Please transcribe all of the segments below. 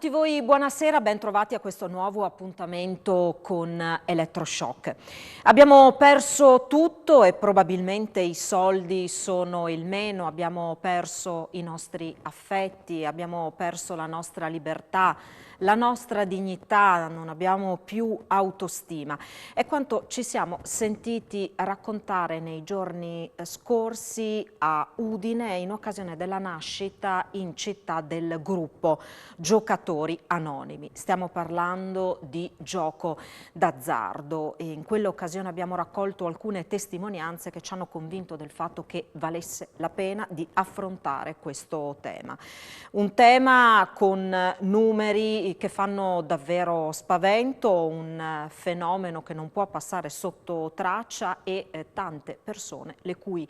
tutti voi buonasera, ben trovati a questo nuovo appuntamento con Elettroshock. Abbiamo perso tutto e probabilmente i soldi sono il meno, abbiamo perso i nostri affetti, abbiamo perso la nostra libertà, la nostra dignità, non abbiamo più autostima. È quanto ci siamo sentiti raccontare nei giorni scorsi a Udine in occasione della nascita in città del gruppo Giocatori Anonimi. Stiamo parlando di gioco d'azzardo e in quell'occasione abbiamo raccolto alcune testimonianze che ci hanno convinto del fatto che valesse la pena di affrontare questo tema. Un tema con numeri che fanno davvero spavento, un fenomeno che non può passare sotto traccia e tante persone le cui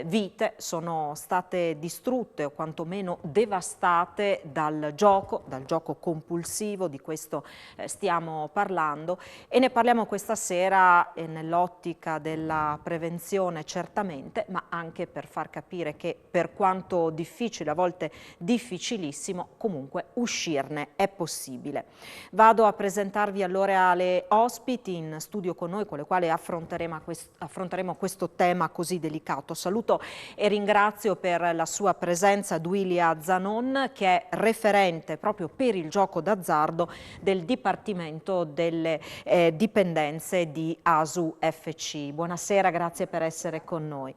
vite sono state distrutte o quantomeno devastate dal gioco compulsivo, di questo stiamo parlando e ne parliamo questa sera nell'ottica della prevenzione certamente, ma anche per far capire che per quanto difficile, a volte difficilissimo, comunque uscirne è possibile. Vado a presentarvi allora le ospiti in studio con noi, con le quali affronteremo questo tema così delicato. Saluto e ringrazio per la sua presenza Duilia Zanon, che è referente proprio per il gioco d'azzardo del Dipartimento delle Dipendenze di ASU FC. Buonasera, grazie per essere con noi.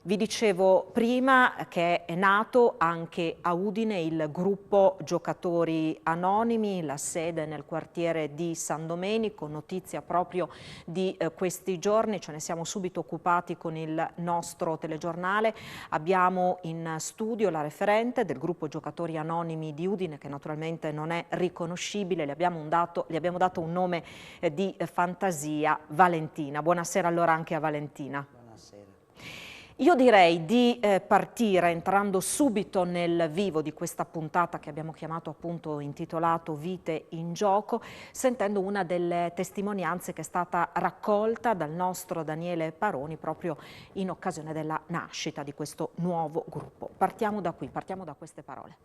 Vi dicevo prima che è nato anche a Udine il gruppo Giocatori Anonimi, la sede nel quartiere di San Domenico, notizia proprio di questi giorni, ce ne siamo subito occupati con il nostro telegiornale. Abbiamo in studio la referente del gruppo Giocatori Anonimi di Udine, che naturalmente non è riconoscibile, gli abbiamo dato un nome di fantasia, Valentina. Buonasera allora anche a Valentina. Buonasera. Io direi di partire entrando subito nel vivo di questa puntata che abbiamo chiamato appunto intitolato Vite in gioco, sentendo una delle testimonianze che è stata raccolta dal nostro Daniele Paroni proprio in occasione della nascita di questo nuovo gruppo. Partiamo da qui, partiamo da queste parole.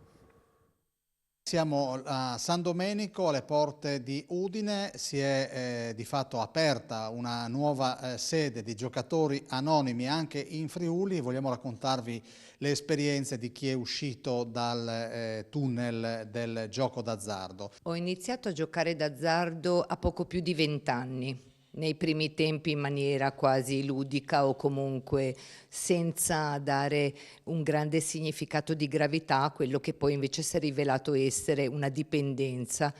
Siamo a San Domenico, alle porte di Udine, si è di fatto aperta una nuova sede di Giocatori Anonimi anche in Friuli. Vogliamo raccontarvi le esperienze di chi è uscito dal tunnel del gioco d'azzardo. Ho iniziato a giocare d'azzardo a poco più di 20 anni. Nei primi tempi in maniera quasi ludica o comunque senza dare un grande significato di gravità a quello che poi invece si è rivelato essere una dipendenza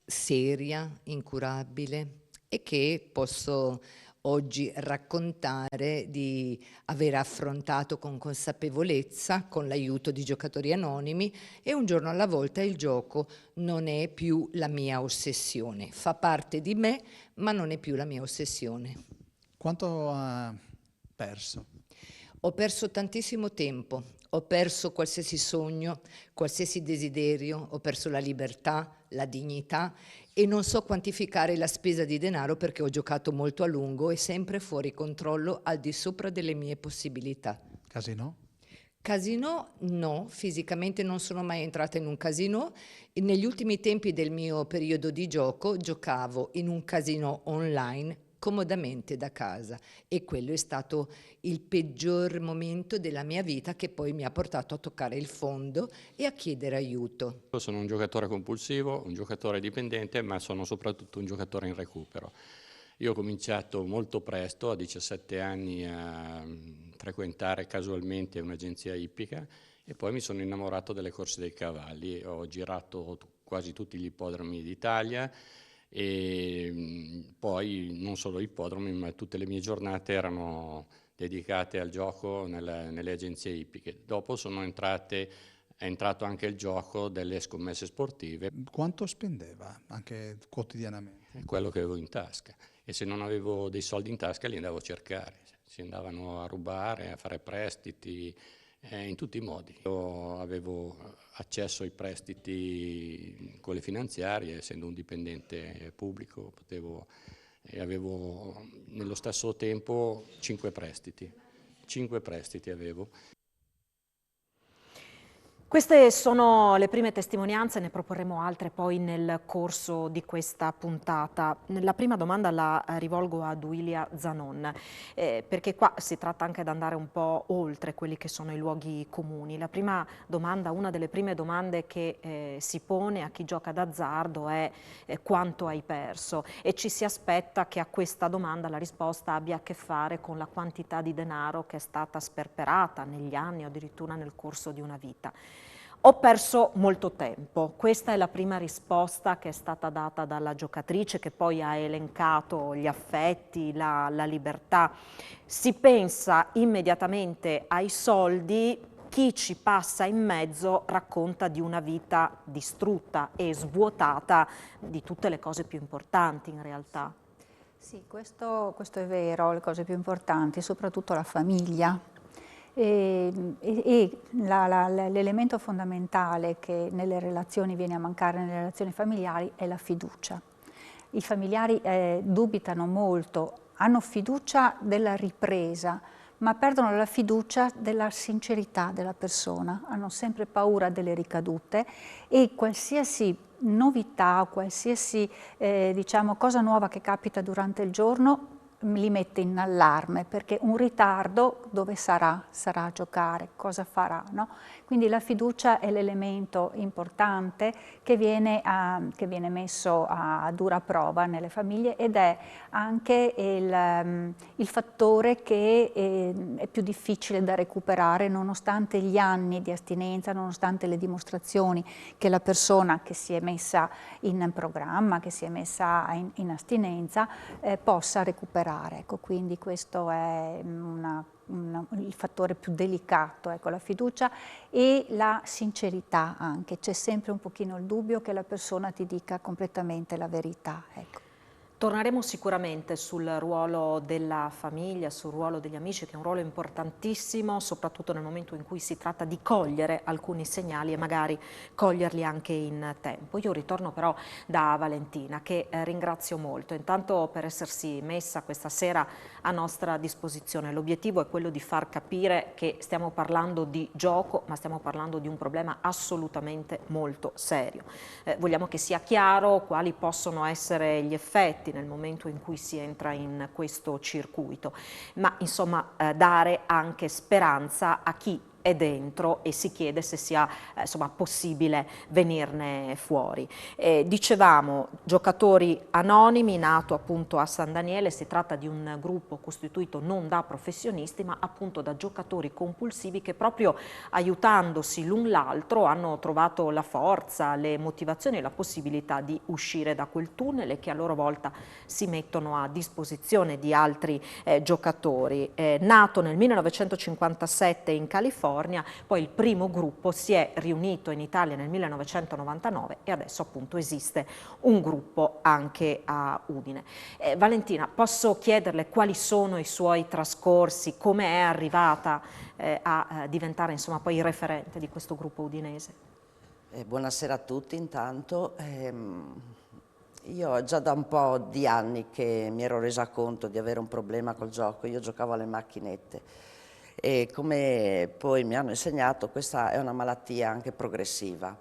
seria, incurabile e che posso oggi raccontare di aver affrontato con consapevolezza, con l'aiuto di Giocatori Anonimi, e un giorno alla volta il gioco non è più la mia ossessione. Fa parte di me, ma non è più la mia ossessione. Quanto ha perso? Ho perso tantissimo tempo, ho perso qualsiasi sogno, qualsiasi desiderio, ho perso la libertà, la dignità e non so quantificare la spesa di denaro perché ho giocato molto a lungo e sempre fuori controllo, al di sopra delle mie possibilità. Casino? Casino no, fisicamente non sono mai entrata in un casino. Negli ultimi tempi del mio periodo di gioco giocavo in un casino online comodamente da casa e quello è stato il peggior momento della mia vita che poi mi ha portato a toccare il fondo e a chiedere aiuto. Io sono un giocatore compulsivo, un giocatore dipendente, ma sono soprattutto un giocatore in recupero. Io ho cominciato molto presto, a 17 anni, a frequentare casualmente un'agenzia ippica e poi mi sono innamorato delle corse dei cavalli. Ho girato quasi tutti gli ippodromi d'Italia e poi non solo ippodromi, ma tutte le mie giornate erano dedicate al gioco nelle agenzie ippiche. Dopo è entrato anche il gioco delle scommesse sportive. Quanto spendeva anche quotidianamente? Quello che avevo in tasca, e se non avevo dei soldi in tasca li andavo a cercare, si andavano a rubare, a fare prestiti, in tutti i modi. Io avevo accesso ai prestiti con le finanziarie, essendo un dipendente pubblico, e avevo nello stesso tempo 5 prestiti avevo. Queste sono le prime testimonianze, ne proporremo altre poi nel corso di questa puntata. La prima domanda la rivolgo a Duilia Zanon, perché qua si tratta anche di andare un po' oltre quelli che sono i luoghi comuni. La prima domanda, una delle prime domande che si pone a chi gioca d'azzardo è quanto hai perso, e ci si aspetta che a questa domanda la risposta abbia a che fare con la quantità di denaro che è stata sperperata negli anni o addirittura nel corso di una vita. Ho perso molto tempo, questa è la prima risposta che è stata data dalla giocatrice, che poi ha elencato gli affetti, la libertà. Si pensa immediatamente ai soldi, chi ci passa in mezzo racconta di una vita distrutta e svuotata di tutte le cose più importanti in realtà. Sì, questo è vero, le cose più importanti, soprattutto la famiglia. L'elemento fondamentale che nelle relazioni viene a mancare, nelle relazioni familiari, è la fiducia. I familiari dubitano molto, hanno fiducia della ripresa, ma perdono la fiducia della sincerità della persona, hanno sempre paura delle ricadute, e qualsiasi novità, qualsiasi diciamo, cosa nuova che capita durante il giorno li mette in allarme, perché un ritardo dove sarà? Sarà a giocare, cosa farà? No? Quindi la fiducia è l'elemento importante che viene messo a dura prova nelle famiglie, ed è anche il fattore che è più difficile da recuperare, nonostante gli anni di astinenza, nonostante le dimostrazioni che la persona che si è messa in programma, che si è messa in astinenza, possa recuperare. Ecco, quindi questo è il fattore più delicato, ecco, la fiducia e la sincerità anche. C'è sempre un pochino il dubbio che la persona ti dica completamente la verità. Ecco. Torneremo sicuramente sul ruolo della famiglia, sul ruolo degli amici, che è un ruolo importantissimo, soprattutto nel momento in cui si tratta di cogliere alcuni segnali e magari coglierli anche in tempo. Io ritorno però da Valentina, che ringrazio molto, intanto per essersi messa questa sera a nostra disposizione. L'obiettivo è quello di far capire che stiamo parlando di gioco, ma stiamo parlando di un problema assolutamente molto serio. Vogliamo che sia chiaro quali possono essere gli effetti nel momento in cui si entra in questo circuito, ma insomma dare anche speranza a chi è dentro e si chiede se sia insomma, possibile venirne fuori. Dicevamo, giocatori anonimi, nato appunto a San Daniele, si tratta di un gruppo costituito non da professionisti ma appunto da giocatori compulsivi che proprio aiutandosi l'un l'altro hanno trovato la forza, le motivazioni e la possibilità di uscire da quel tunnel, e che a loro volta si mettono a disposizione di altri giocatori. Nato nel 1957 in California, poi il primo gruppo si è riunito in Italia nel 1999 e adesso appunto esiste un gruppo anche a Udine. Valentina, posso chiederle quali sono i suoi trascorsi, come è arrivata a diventare insomma poi il referente di questo gruppo udinese? Buonasera a tutti intanto. Io già da un po' di anni che mi ero resa conto di avere un problema col gioco. Io giocavo alle macchinette e, come poi mi hanno insegnato, questa è una malattia anche progressiva,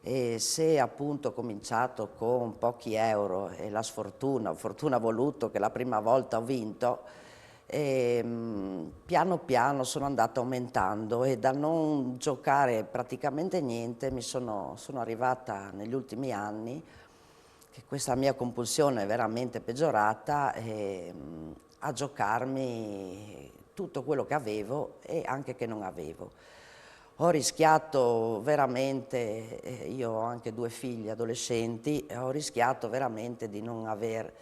e se appunto ho cominciato con pochi euro e la sfortuna, fortuna voluto che la prima volta ho vinto, piano piano sono andata aumentando, e da non giocare praticamente niente sono arrivata negli ultimi anni, che questa mia compulsione è veramente peggiorata, a giocarmi tutto quello che avevo e anche che non avevo. Ho rischiato veramente, io ho anche 2 figli adolescenti, ho rischiato veramente di non aver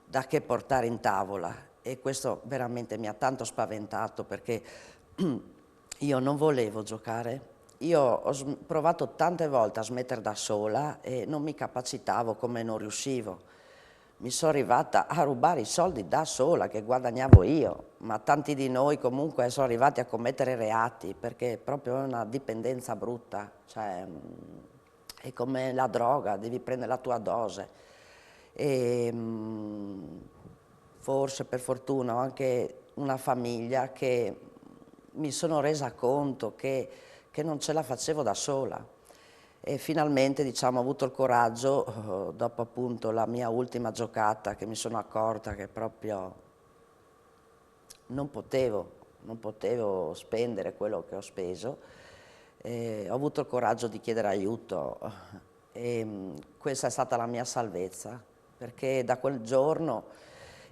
da che portare in tavola, e questo veramente mi ha tanto spaventato, perché io non volevo giocare. Io ho provato tante volte a smettere da sola e non mi capacitavo, come non riuscivo. Mi sono arrivata a rubare i soldi da sola, che guadagnavo io, ma tanti di noi comunque sono arrivati a commettere reati, perché proprio è una dipendenza brutta, cioè è come la droga, devi prendere la tua dose. E forse per fortuna ho anche una famiglia che mi sono resa conto che che non ce la facevo da sola. E finalmente, diciamo, ho avuto il coraggio, dopo appunto la mia ultima giocata, che mi sono accorta che proprio non potevo spendere quello che ho speso, ho avuto il coraggio di chiedere aiuto e questa è stata la mia salvezza, perché da quel giorno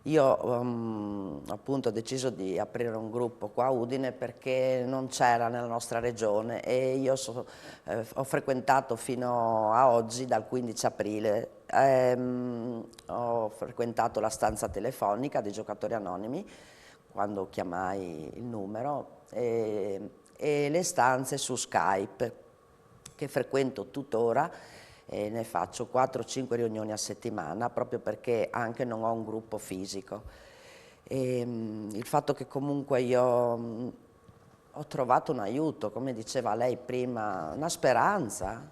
io appunto ho deciso di aprire un gruppo qua a Udine perché non c'era nella nostra regione e io ho frequentato fino a oggi, dal 15 aprile, ho frequentato la stanza telefonica dei giocatori anonimi quando chiamai il numero e le stanze su Skype che frequento tuttora e ne faccio 4-5 riunioni a settimana proprio perché anche non ho un gruppo fisico. Il fatto che comunque io ho trovato un aiuto, come diceva lei prima, una speranza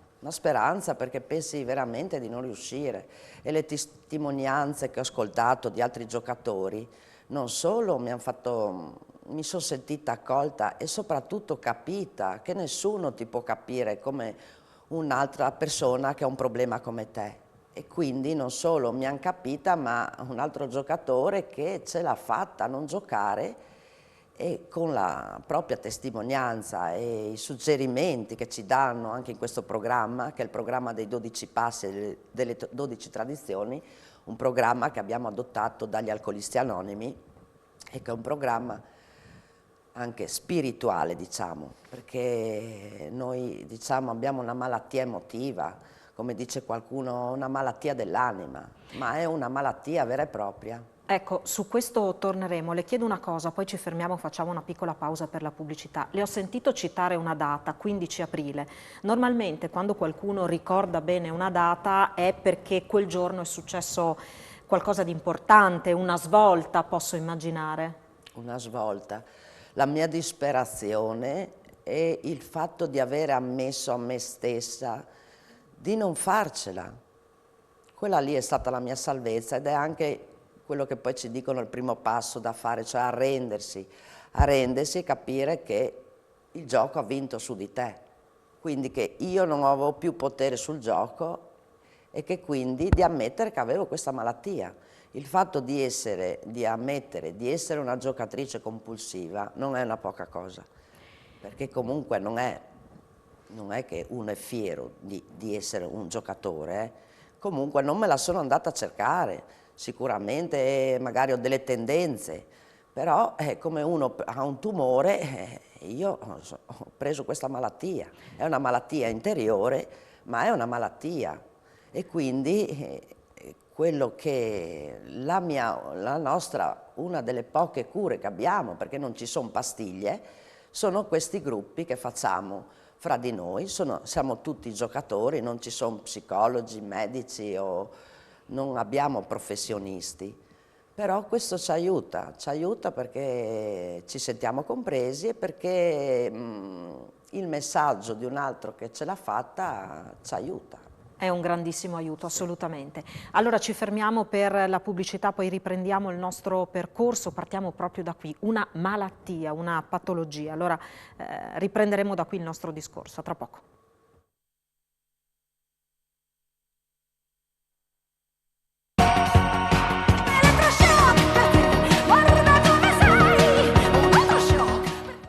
perché pensi veramente di non riuscire e le testimonianze che ho ascoltato di altri giocatori non solo mi sono sentita accolta e soprattutto capita che nessuno ti può capire come un'altra persona che ha un problema come te. E quindi non solo mi hanno capita, ma un altro giocatore che ce l'ha fatta a non giocare e con la propria testimonianza e i suggerimenti che ci danno anche in questo programma, che è il programma dei 12 passi e delle 12 tradizioni, un programma che abbiamo adottato dagli Alcolisti Anonimi e che è un programma anche spirituale, diciamo, perché noi diciamo abbiamo una malattia emotiva, come dice qualcuno, una malattia dell'anima, ma è una malattia vera e propria. Ecco, su questo torneremo. Le chiedo una cosa, poi ci fermiamo, facciamo una piccola pausa per la pubblicità. Le ho sentito citare una data, 15 aprile. Normalmente quando qualcuno ricorda bene una data è perché quel giorno è successo qualcosa di importante, una svolta, posso immaginare. Una svolta. La mia disperazione e il fatto di avere ammesso a me stessa di non farcela. Quella lì è stata la mia salvezza ed è anche quello che poi ci dicono il primo passo da fare, cioè arrendersi e capire che il gioco ha vinto su di te, quindi che io non avevo più potere sul gioco e che quindi di ammettere che avevo questa malattia. Il fatto di ammettere di essere una giocatrice compulsiva non è una poca cosa, perché comunque non è che uno è fiero di essere un giocatore, comunque non me la sono andata a cercare. Sicuramente magari ho delle tendenze, però come uno ha un tumore, io ho preso questa malattia. È una malattia interiore, ma è una malattia. E quindi quello che una delle poche cure che abbiamo, perché non ci sono pastiglie, sono questi gruppi che facciamo fra di noi. Siamo tutti giocatori, non ci sono psicologi, medici o non abbiamo professionisti, però questo ci aiuta perché ci sentiamo compresi e perché il messaggio di un altro che ce l'ha fatta ci aiuta. È un grandissimo aiuto, assolutamente. Allora ci fermiamo per la pubblicità, poi riprendiamo il nostro percorso, partiamo proprio da qui, una malattia, una patologia. Allora riprenderemo da qui il nostro discorso, a tra poco.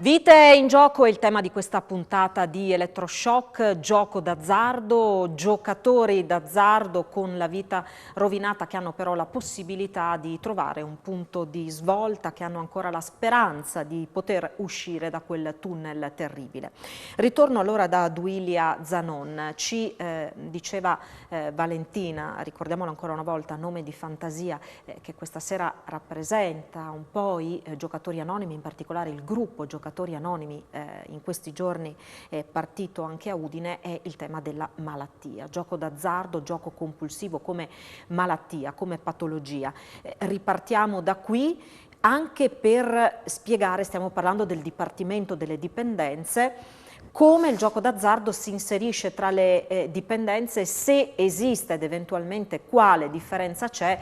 Vite in gioco è il tema di questa puntata di Elettroshock, gioco d'azzardo, giocatori d'azzardo con la vita rovinata che hanno però la possibilità di trovare un punto di svolta, che hanno ancora la speranza di poter uscire da quel tunnel terribile. Ritorno allora da Duilia Zanon, ci diceva Valentina, ricordiamolo ancora una volta, nome di fantasia, che questa sera rappresenta un po' i giocatori anonimi, in particolare il gruppo giocatori anonimi in questi giorni è partito anche a Udine, è il tema della malattia. Gioco d'azzardo, gioco compulsivo come malattia, come patologia. Ripartiamo da qui anche per spiegare, stiamo parlando del Dipartimento delle Dipendenze, come il gioco d'azzardo si inserisce tra le dipendenze, se esiste ed eventualmente quale differenza c'è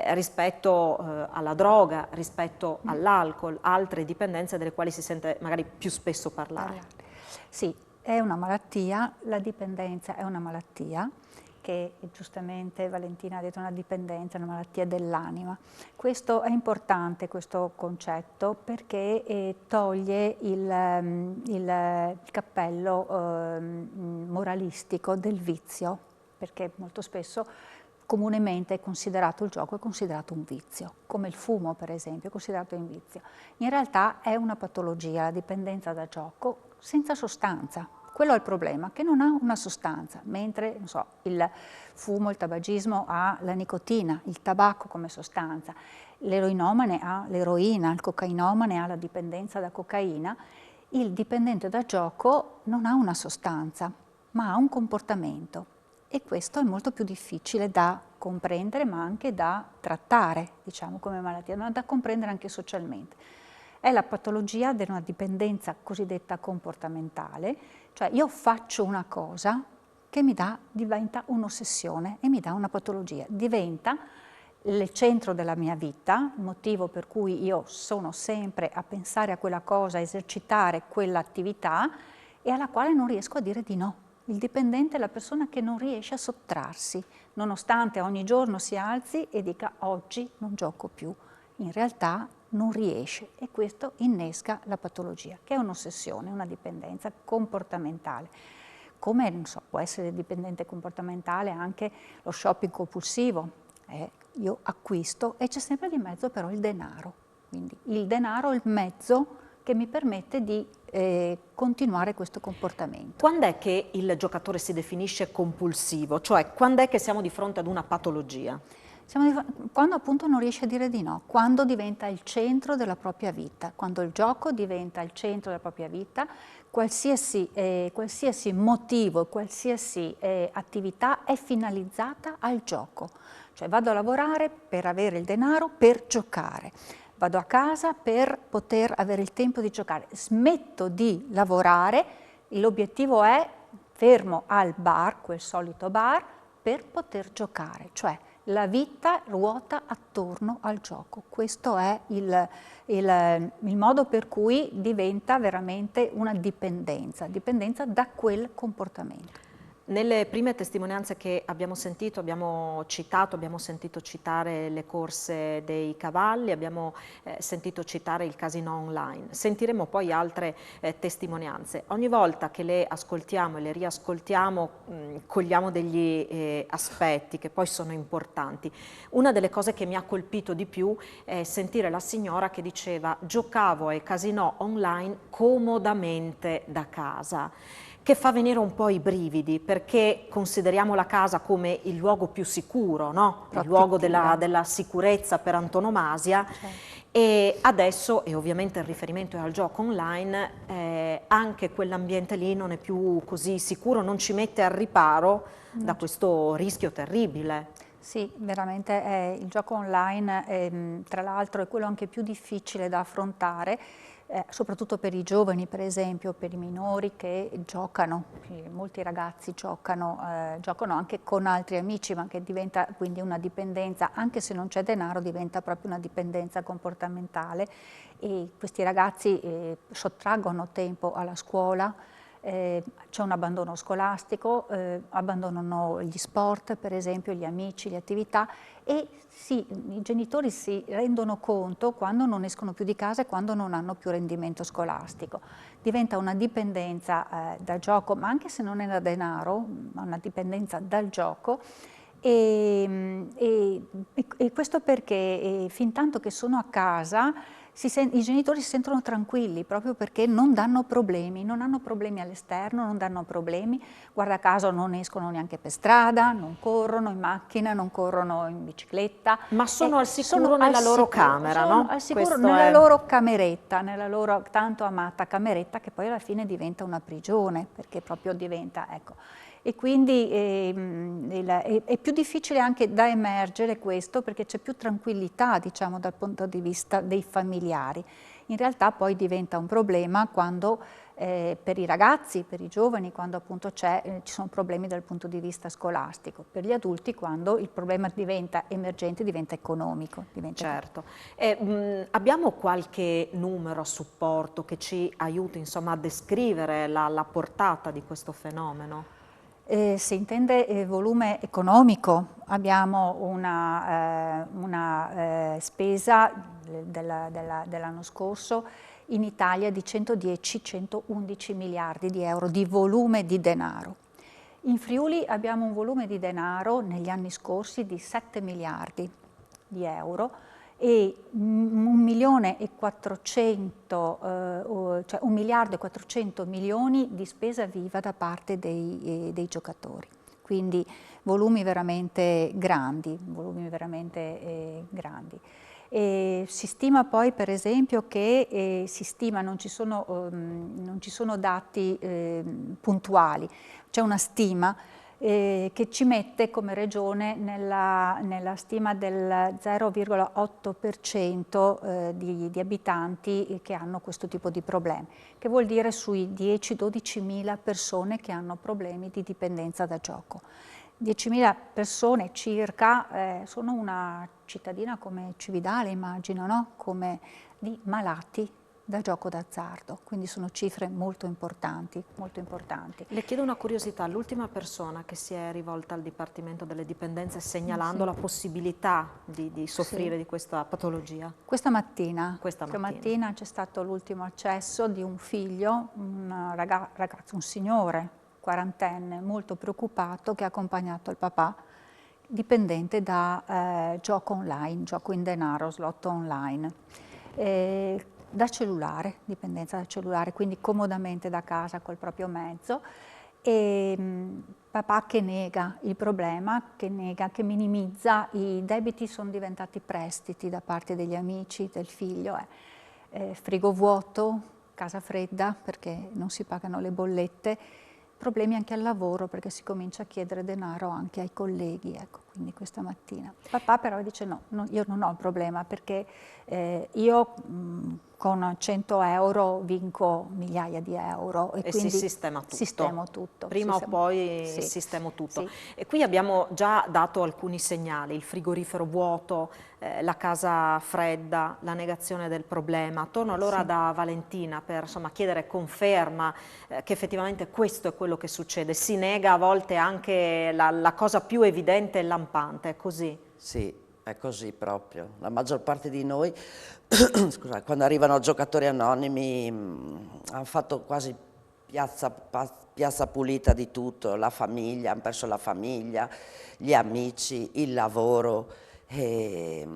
rispetto alla droga, rispetto all'alcol, altre dipendenze delle quali si sente magari più spesso parlare. Sì, è una malattia, la dipendenza è una malattia, che giustamente Valentina ha detto una dipendenza, una malattia dell'anima. Questo è importante, questo concetto, perché toglie il cappello moralistico del vizio, perché molto spesso comunemente è considerato il gioco, è considerato un vizio, come il fumo per esempio, è considerato un vizio. In realtà è una patologia, la dipendenza da gioco, senza sostanza. Quello è il problema, che non ha una sostanza, mentre non so, il fumo, il tabagismo ha la nicotina, il tabacco come sostanza, l'eroinomane ha l'eroina, il cocainomane ha la dipendenza da cocaina, il dipendente da gioco non ha una sostanza, ma ha un comportamento e questo è molto più difficile da comprendere ma anche da trattare, diciamo, come malattia, ma da comprendere anche socialmente. È la patologia di una dipendenza cosiddetta comportamentale, cioè io faccio una cosa che diventa un'ossessione e mi dà una patologia, diventa il centro della mia vita, il motivo per cui io sono sempre a pensare a quella cosa, a esercitare quell'attività e alla quale non riesco a dire di no. Il dipendente è la persona che non riesce a sottrarsi, nonostante ogni giorno si alzi e dica oggi non gioco più. In realtà non riesce e questo innesca la patologia, che è un'ossessione, una dipendenza comportamentale. Come non so, può essere dipendente comportamentale anche lo shopping compulsivo. Io acquisto e c'è sempre di mezzo però il denaro. Quindi il denaro è il mezzo che mi permette di continuare questo comportamento. Quando è che il giocatore si definisce compulsivo? Cioè, quando è che siamo di fronte ad una patologia? Quando appunto non riesce a dire di no, quando diventa il centro della propria vita, quando il gioco diventa il centro della propria vita, qualsiasi motivo, qualsiasi attività è finalizzata al gioco. Cioè vado a lavorare per avere il denaro per giocare, vado a casa per poter avere il tempo di giocare, smetto di lavorare, l'obiettivo è fermo al bar, quel solito bar, per poter giocare, cioè la vita ruota attorno al gioco. Questo è il modo per cui diventa veramente una dipendenza da quel comportamento. Nelle prime testimonianze che abbiamo sentito, abbiamo sentito citare le corse dei cavalli, abbiamo sentito citare il casino online. Sentiremo poi altre testimonianze. Ogni volta che le ascoltiamo e le riascoltiamo, cogliamo degli aspetti che poi sono importanti. Una delle cose che mi ha colpito di più è sentire la signora che diceva: giocavo ai casino online comodamente da casa, che fa venire un po' i brividi, perché consideriamo la casa come il luogo più sicuro, no? Il luogo della sicurezza per antonomasia. Certo. E adesso, e ovviamente il riferimento è al gioco online, anche quell'ambiente lì non è più così sicuro, non ci mette al riparo da questo rischio terribile. Sì, veramente il gioco online, tra l'altro, è quello anche più difficile da affrontare, soprattutto per i giovani, per esempio, per i minori che giocano. Molti ragazzi giocano anche con altri amici, ma che diventa quindi una dipendenza, anche se non c'è denaro, diventa proprio una dipendenza comportamentale e questi ragazzi sottraggono tempo alla scuola. C'è un abbandono scolastico, abbandonano gli sport, per esempio, gli amici, le attività e sì, i genitori si rendono conto quando non escono più di casa e quando non hanno più rendimento scolastico. Diventa una dipendenza dal gioco, ma anche se non è da denaro, ma una dipendenza dal gioco. E questo perché fin tanto che sono a casa i genitori si sentono tranquilli proprio perché non danno problemi, non hanno problemi all'esterno, non danno problemi, guarda caso non escono neanche per strada, non corrono in macchina, non corrono in bicicletta. Ma sono al sicuro nella loro camera, no? Al sicuro Questo nella loro cameretta, nella loro tanto amata cameretta che poi alla fine diventa una prigione perché proprio diventa, ecco. e quindi è più difficile anche da emergere questo, perché c'è più tranquillità, diciamo, dal punto di vista dei familiari. In realtà poi diventa un problema quando per i ragazzi, per i giovani, quando appunto ci sono problemi dal punto di vista scolastico, per gli adulti quando il problema diventa emergente, diventa economico. Certo. Abbiamo qualche numero a supporto che ci aiuti, insomma, a descrivere la portata di questo fenomeno? Se intende volume economico, abbiamo una spesa dell'anno scorso in Italia di 110-111 miliardi di euro di volume di denaro. In Friuli abbiamo un volume di denaro negli anni scorsi di 7 miliardi di euro e 1 miliardo e 400 milioni di spesa viva da parte dei giocatori. Quindi volumi veramente grandi, E si stima poi, per esempio, che non ci sono dati puntuali, c'è una stima che ci mette come regione nella stima del 0,8% di abitanti che hanno questo tipo di problemi, che vuol dire sui 10-12 mila persone che hanno problemi di dipendenza da gioco. 10.000 persone circa sono una cittadina come Cividale, immagino, no? Come di malati da gioco d'azzardo, quindi sono cifre molto importanti, molto importanti. Le chiedo una curiosità, l'ultima persona che si è rivolta al Dipartimento delle Dipendenze segnalando la possibilità di soffrire di questa patologia? Questa mattina c'è stato l'ultimo accesso di un figlio, un ragazzo, un signore, quarantenne, molto preoccupato, che ha accompagnato il papà, dipendente da gioco online, gioco in denaro, slot online, da cellulare, dipendenza da cellulare, quindi comodamente da casa col proprio mezzo, e papà che nega il problema, che minimizza, i debiti sono diventati prestiti da parte degli amici del figlio, frigo vuoto, casa fredda perché non si pagano le bollette, problemi anche al lavoro perché si comincia a chiedere denaro anche ai colleghi, ecco, quindi questa mattina. Papà però dice no, io non ho il problema perché io con 100 euro vinco migliaia di euro e quindi si sistema tutto. Sistemo tutto. Prima o poi sistemo tutto. Sì. E qui abbiamo già dato alcuni segnali, il frigorifero vuoto, la casa fredda, la negazione del problema. Torno allora da Valentina per chiedere conferma che effettivamente questo è quello che succede. Si nega a volte anche la cosa più evidente e lampante, è così? Sì, è così proprio. La maggior parte di noi, scusate, quando arrivano giocatori anonimi, hanno fatto quasi piazza pulita di tutto, la famiglia, hanno perso la famiglia, gli amici, il lavoro. E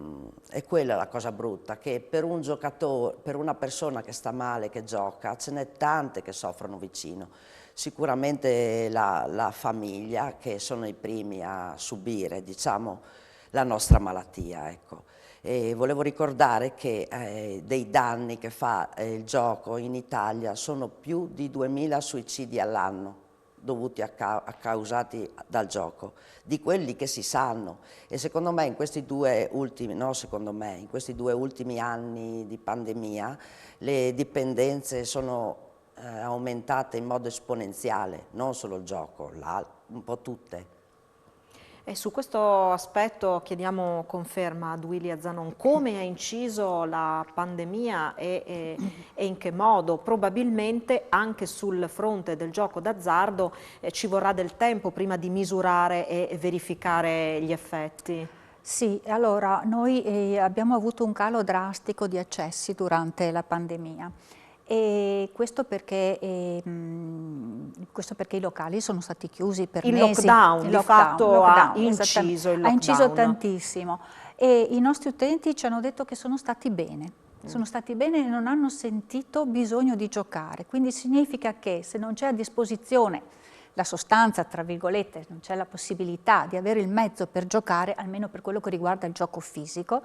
quella è la cosa brutta, che per un giocatore, per una persona che sta male, che gioca, ce n'è tante che soffrono vicino. Sicuramente la famiglia, che sono i primi a subire, diciamo, la nostra malattia, ecco. E volevo ricordare che dei danni che fa il gioco in Italia sono più di 2000 suicidi all'anno dovuti causati dal gioco, di quelli che si sanno. E secondo me in questi due ultimi, in questi 2 ultimi anni di pandemia le dipendenze sono aumentate in modo esponenziale, non solo il gioco, un po' tutte. E su questo aspetto chiediamo conferma ad Willy Zanon, come ha inciso la pandemia e in che modo? Probabilmente anche sul fronte del gioco d'azzardo ci vorrà del tempo prima di misurare e verificare gli effetti. Sì, allora noi abbiamo avuto un calo drastico di accessi durante la pandemia. E questo perché i locali sono stati chiusi per mesi. Lockdown, di fatto ha inciso il lockdown. Ha inciso tantissimo e i nostri utenti ci hanno detto che sono stati bene. Sono stati bene e non hanno sentito bisogno di giocare, quindi significa che se non c'è a disposizione la sostanza, tra virgolette, non c'è la possibilità di avere il mezzo per giocare, almeno per quello che riguarda il gioco fisico,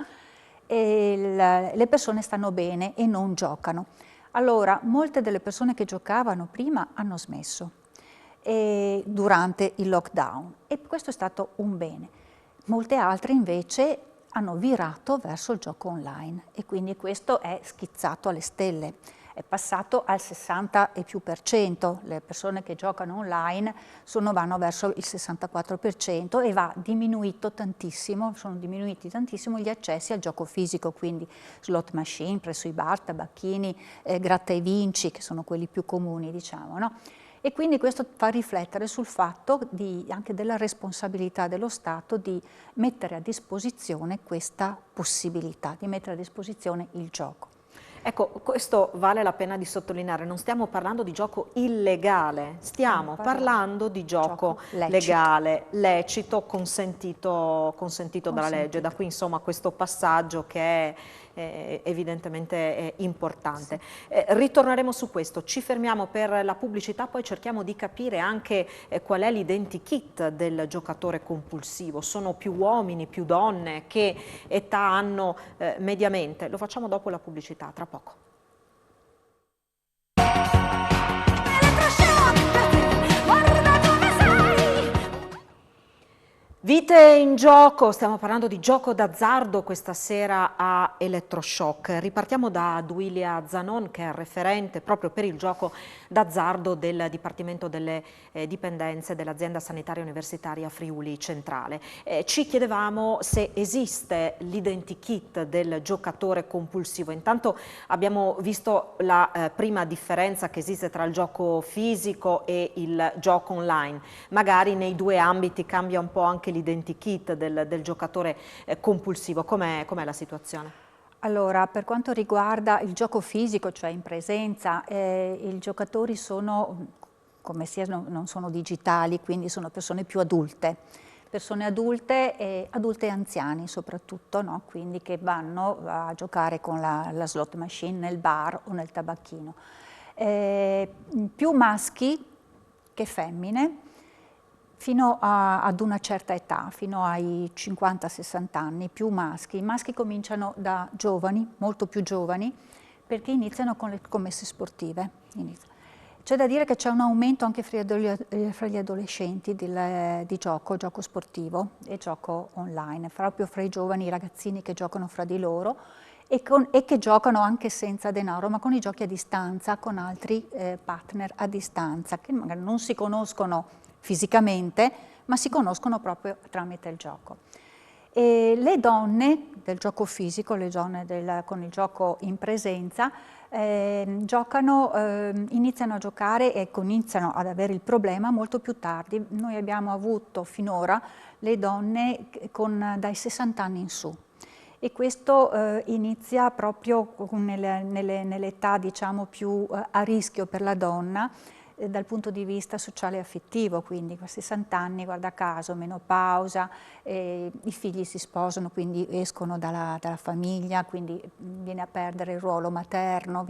le persone stanno bene e non giocano. Allora, molte delle persone che giocavano prima hanno smesso durante il lockdown, e questo è stato un bene. Molte altre invece hanno virato verso il gioco online e quindi questo è schizzato alle stelle. È passato al 60 e più per cento, le persone che giocano online vanno verso il 64% e sono diminuiti tantissimo gli accessi al gioco fisico, quindi slot machine presso i bar, tabacchini, gratta e vinci, che sono quelli più comuni, diciamo, no? E quindi questo fa riflettere sul fatto anche della responsabilità dello Stato di mettere a disposizione questa possibilità, di mettere a disposizione il gioco. Ecco, questo vale la pena di sottolineare, non stiamo parlando di gioco illegale, stiamo parlando di gioco legale, lecito, consentito dalla legge. Da qui insomma questo passaggio che è evidentemente importante. Sì. Ritorneremo su questo, ci fermiamo per la pubblicità, poi cerchiamo di capire anche qual è l'identikit del giocatore compulsivo. Sono più uomini, più donne, che età hanno mediamente? Lo facciamo dopo la pubblicità, tra poco. Vite in gioco, stiamo parlando di gioco d'azzardo questa sera a Elettroshock. Ripartiamo da Duilia Zanon, che è referente proprio per il gioco d'azzardo del Dipartimento delle Dipendenze dell'Azienda Sanitaria Universitaria Friuli Centrale. Ci chiedevamo se esiste l'identikit del giocatore compulsivo. Intanto abbiamo visto la prima differenza che esiste tra il gioco fisico e il gioco online. Magari nei due ambiti cambia un po' anche l'identikit del giocatore compulsivo. Com'è la situazione? Allora, per quanto riguarda il gioco fisico, cioè in presenza, i giocatori sono, come sia, non sono digitali, quindi sono persone più adulte. Persone adulte e anziani soprattutto, no? Quindi che vanno a giocare con la slot machine nel bar o nel tabacchino. Più maschi che femmine, fino ad una certa età, fino ai 50-60 anni, più maschi. I maschi cominciano da giovani, molto più giovani, perché iniziano con le commesse sportive. C'è da dire che c'è un aumento anche fra gli adolescenti di gioco sportivo e gioco online, proprio fra i giovani ragazzini che giocano fra di loro e che giocano anche senza denaro, ma con i giochi a distanza, con altri partner a distanza, che magari non si conoscono fisicamente, ma si conoscono proprio tramite il gioco. E le donne del gioco fisico, le donne con il gioco in presenza, iniziano a giocare e iniziano ad avere il problema molto più tardi. Noi abbiamo avuto finora le donne dai 60 anni in su. E questo inizia proprio nell'età, diciamo, più a rischio per la donna, dal punto di vista sociale e affettivo, quindi a 60 anni, guarda caso, menopausa, i figli si sposano, quindi escono dalla famiglia, quindi viene a perdere il ruolo materno,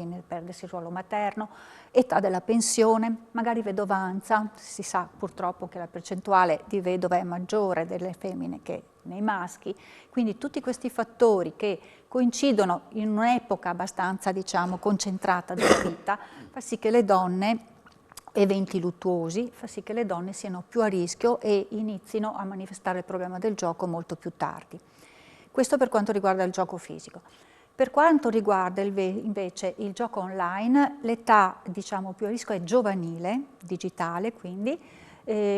età della pensione, magari vedovanza, si sa purtroppo che la percentuale di vedove è maggiore delle femmine che nei maschi, quindi tutti questi fattori che coincidono in un'epoca abbastanza, diciamo, concentrata della vita, fa sì che le donne, eventi luttuosi, fa sì che le donne siano più a rischio e inizino a manifestare il problema del gioco molto più tardi. Questo per quanto riguarda il gioco fisico. Per quanto riguarda invece il gioco online, l'età, diciamo, più a rischio è giovanile, digitale, quindi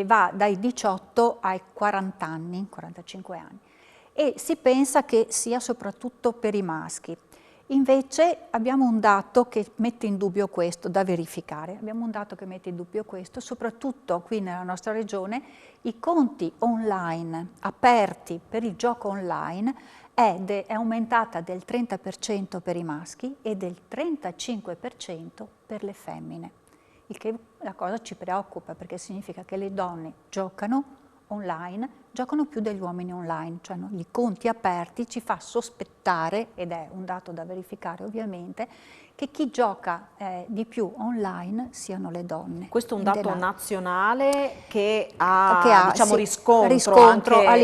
va dai 18 ai 40 anni, 45 anni, e si pensa che sia soprattutto per i maschi. Invece abbiamo un dato che mette in dubbio questo, da verificare. Abbiamo un dato che mette in dubbio questo, soprattutto qui nella nostra regione, i conti online aperti per il gioco online è aumentata del 30% per i maschi e del 35% per le femmine. Il che la cosa ci preoccupa perché significa che le donne giocano online, giocano più degli uomini online, cioè i conti aperti ci fa sospettare, ed è un dato da verificare ovviamente, che chi gioca di più online siano le donne. Questo è un dato nazionale che ha diciamo, riscontro riscontro anche... a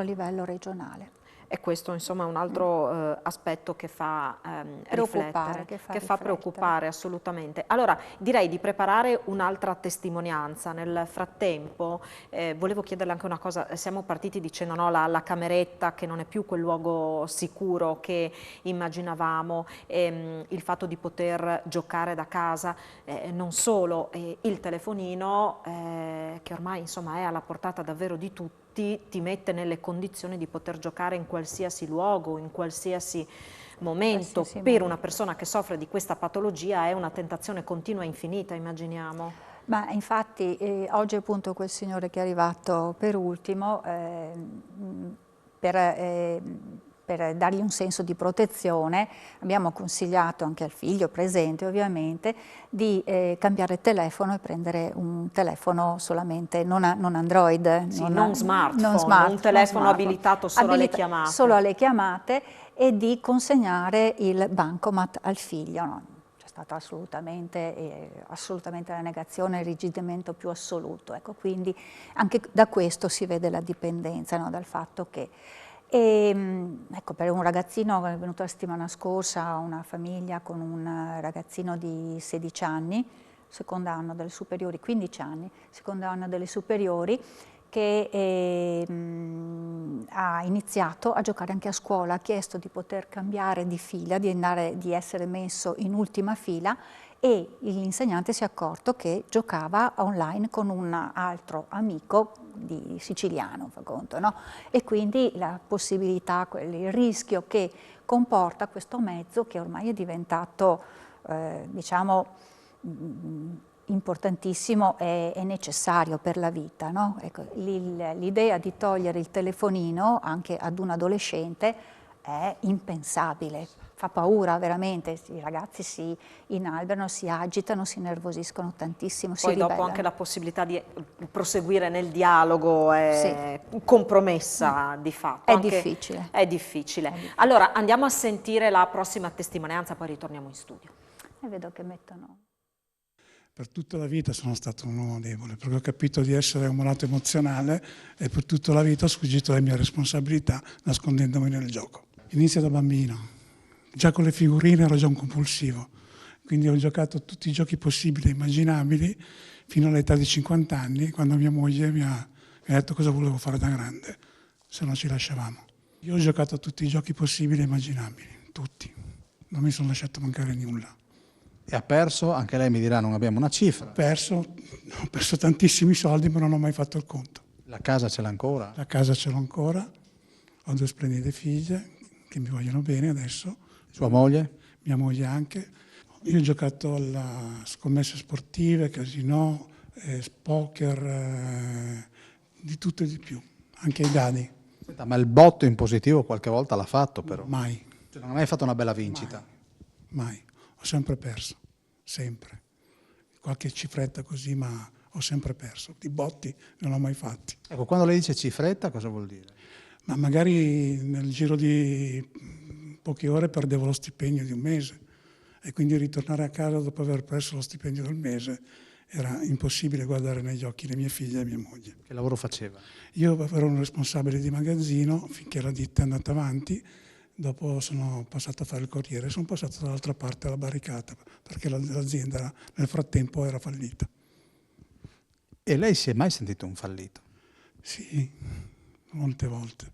livello regionale. E questo insomma è un altro aspetto che fa riflettere, che fa preoccupare assolutamente. Allora direi di preparare un'altra testimonianza. Nel frattempo volevo chiederle anche una cosa, siamo partiti dicendo no, la cameretta che non è più quel luogo sicuro che immaginavamo, il fatto di poter giocare da casa, non solo, il telefonino che ormai insomma è alla portata davvero di tutti, ti mette nelle condizioni di poter giocare in qualsiasi luogo, in qualsiasi momento. Per una persona che soffre di questa patologia è una tentazione continua e infinita, immaginiamo. Ma infatti oggi appunto quel signore che è arrivato per ultimo, per dargli un senso di protezione, abbiamo consigliato anche al figlio presente ovviamente di cambiare telefono e prendere un telefono solamente non Android, sì, non smartphone, un telefono abilitato solo alle chiamate. Solo alle chiamate, e di consegnare il bancomat al figlio. No? C'è stata assolutamente la negazione, il rigidimento più assoluto. Ecco, quindi anche da questo si vede la dipendenza, no? Dal fatto che ecco, per un ragazzino che è venuto la settimana scorsa, una famiglia con un ragazzino di 16 anni, secondo anno delle superiori, 15 anni, secondo anno delle superiori, che ha iniziato a giocare anche a scuola, ha chiesto di poter cambiare di fila, di essere messo in ultima fila, e l'insegnante si è accorto che giocava online con un altro amico siciliano, fa conto, no? E quindi la possibilità, il rischio che comporta questo mezzo, che ormai è diventato, diciamo, importantissimo e necessario per la vita, no? Ecco, l'idea di togliere il telefonino anche ad un adolescente è impensabile. Fa paura veramente, i ragazzi si inalberano, si agitano, si innervosiscono tantissimo, si ribellano. Poi dopo anche la possibilità di proseguire nel dialogo è compromessa di fatto. È difficile. È difficile. Allora andiamo a sentire la prossima testimonianza, poi ritorniamo in studio. E vedo che mettono... Per tutta la vita sono stato un uomo debole, perché ho capito di essere un malato emozionale e per tutta la vita ho sfuggito alle mie responsabilità nascondendomi nel gioco. Inizio da bambino. Già con le figurine ero già un compulsivo, quindi ho giocato tutti i giochi possibili e immaginabili fino all'età di 50 anni, quando mia moglie mi ha detto cosa volevo fare da grande, se no ci lasciavamo. Io ho giocato a tutti i giochi possibili e immaginabili, tutti, non mi sono lasciato mancare nulla. E ha perso, anche lei mi dirà, non abbiamo una cifra. Ho perso tantissimi soldi, ma non ho mai fatto il conto. La casa ce l'ha ancora? La casa ce l'ho ancora, ho 2 splendide figlie che mi vogliono bene adesso. Sua moglie? Mia moglie anche. Io ho giocato alla scommesse sportive, casinò, poker, di tutto e di più, anche ai dadi. Senta, ma il botto in positivo qualche volta l'ha fatto però? Mai. Cioè, non hai fatto una bella vincita? Mai. Ho sempre perso, sempre. Qualche cifretta così, ma ho sempre perso. Di botti non ho mai fatti. Ecco, quando lei dice cifretta cosa vuol dire? Ma magari nel giro di poche ore perdevo lo stipendio di un mese e quindi ritornare a casa dopo aver perso lo stipendio del mese era impossibile guardare negli occhi le mie figlie e mia moglie. Che lavoro faceva? Io ero un responsabile di magazzino finché la ditta è andata avanti, dopo sono passato a fare il corriere, sono passato dall'altra parte della barricata perché l'azienda nel frattempo era fallita. E lei si è mai sentito un fallito? Sì, molte volte.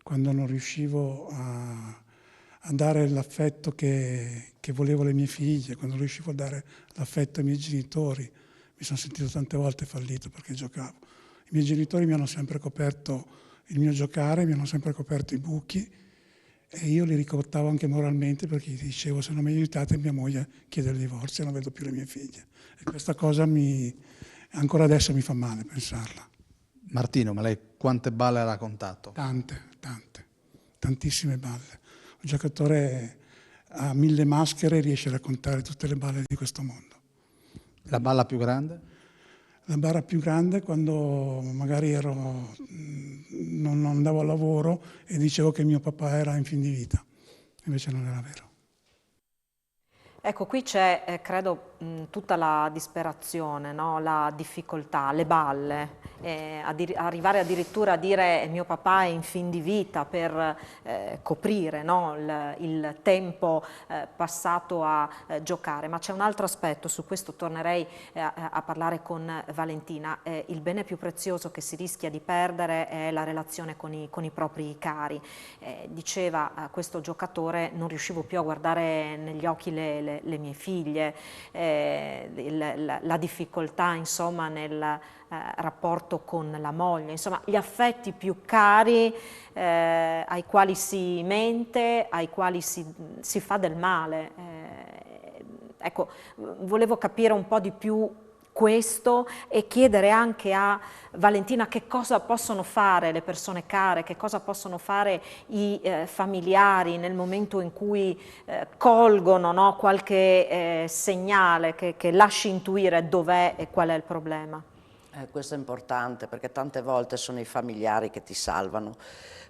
Quando non riuscivo a dare l'affetto che volevo alle mie figlie, quando non riuscivo a dare l'affetto ai miei genitori, mi sono sentito tante volte fallito perché giocavo. I miei genitori mi hanno sempre coperto il mio giocare, mi hanno sempre coperto i buchi e io li ricottavo anche moralmente perché gli dicevo se non mi aiutate mia moglie chiede il divorzio e non vedo più le mie figlie. E questa cosa ancora adesso mi fa male pensarla. Martino, ma lei quante balle ha raccontato? Tante, tantissime balle. Un giocatore ha 1000 maschere e riesce a raccontare tutte le balle di questo mondo. La balla più grande? La barra più grande quando magari non andavo al lavoro e dicevo che mio papà era in fin di vita, invece non era vero. Ecco, qui c'è, credo, tutta la disperazione, no? La difficoltà, le balle. arrivare addirittura a dire mio papà è in fin di vita per coprire, no, il tempo passato a giocare. Ma c'è un altro aspetto, su questo tornerei a parlare con Valentina. Il bene più prezioso che si rischia di perdere è la relazione con i propri cari. Diceva questo giocatore: non riuscivo più a guardare negli occhi le mie figlie, la difficoltà insomma nel rapporto con la moglie, insomma gli affetti più cari ai quali si mente, ai quali si fa del male. Ecco, volevo capire un po' di più questo e chiedere anche a Valentina che cosa possono fare le persone care, che cosa possono fare i familiari nel momento in cui colgono, no, qualche segnale che lasci intuire dov'è e qual è il problema. Questo è importante, perché tante volte sono i familiari che ti salvano,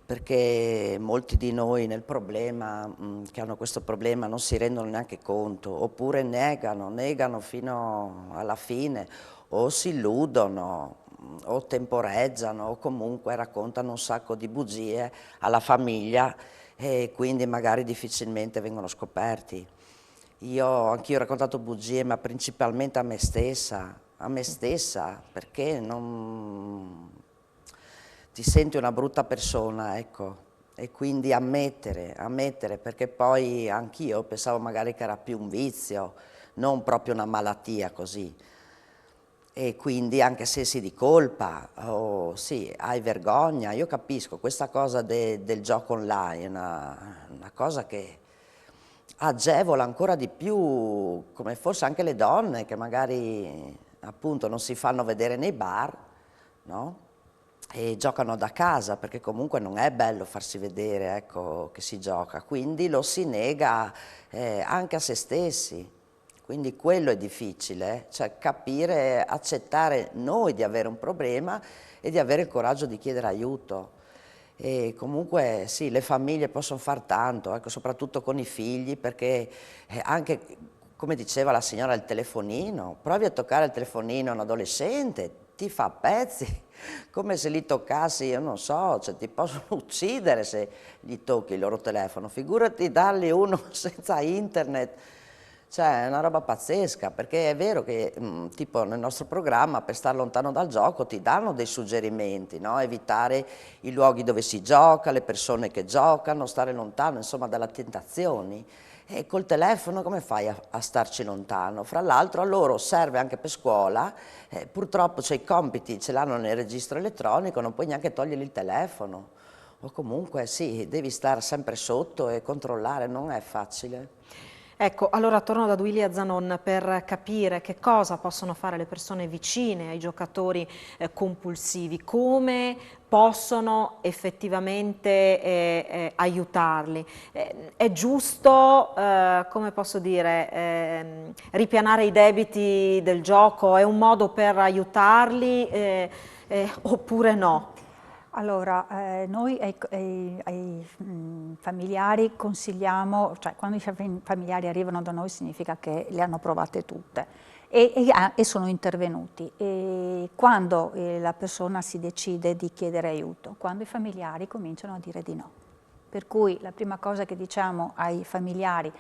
perché molti di noi nel problema, che hanno questo problema, non si rendono neanche conto, oppure negano fino alla fine, o si illudono, o temporeggiano, o comunque raccontano un sacco di bugie alla famiglia e quindi magari difficilmente vengono scoperti. Anch'io ho raccontato bugie, ma principalmente a me stessa, perché non ti senti una brutta persona, ecco, e quindi ammettere, perché poi anch'io pensavo magari che era più un vizio, non proprio una malattia così, e quindi anche sensi di colpa, sì, hai vergogna. Io capisco, questa cosa del gioco online è una cosa che agevola ancora di più, come forse anche le donne che magari appunto non si fanno vedere nei bar, no? E giocano da casa, perché comunque non è bello farsi vedere, ecco, che si gioca, quindi lo si nega anche a se stessi, quindi quello è difficile, cioè capire, accettare noi di avere un problema e di avere il coraggio di chiedere aiuto. E comunque sì, le famiglie possono far tanto, ecco, soprattutto con i figli, perché anche, come diceva la signora, il telefonino, provi a toccare il telefonino a un adolescente, ti fa a pezzi, come se li toccassi, io non so, cioè, ti possono uccidere se gli tocchi il loro telefono, figurati dargli uno senza internet. Cioè, è una roba pazzesca, perché è vero che tipo nel nostro programma per stare lontano dal gioco ti danno dei suggerimenti, no? Evitare i luoghi dove si gioca, le persone che giocano, stare lontano insomma dalle tentazioni. E col telefono come fai a starci lontano? Fra l'altro a loro serve anche per scuola, purtroppo i compiti ce l'hanno nel registro elettronico, non puoi neanche togliergli il telefono. O comunque sì, devi stare sempre sotto e controllare, non è facile. Ecco, allora torno da Duilia Zanon per capire che cosa possono fare le persone vicine ai giocatori compulsivi, come possono effettivamente aiutarli. È giusto, come posso dire, ripianare i debiti del gioco? È un modo per aiutarli oppure no? Allora, noi ai familiari consigliamo, cioè quando i familiari arrivano da noi significa che le hanno provate tutte e sono intervenuti. E quando la persona si decide di chiedere aiuto, quando i familiari cominciano a dire di no. Per cui la prima cosa che diciamo ai familiari,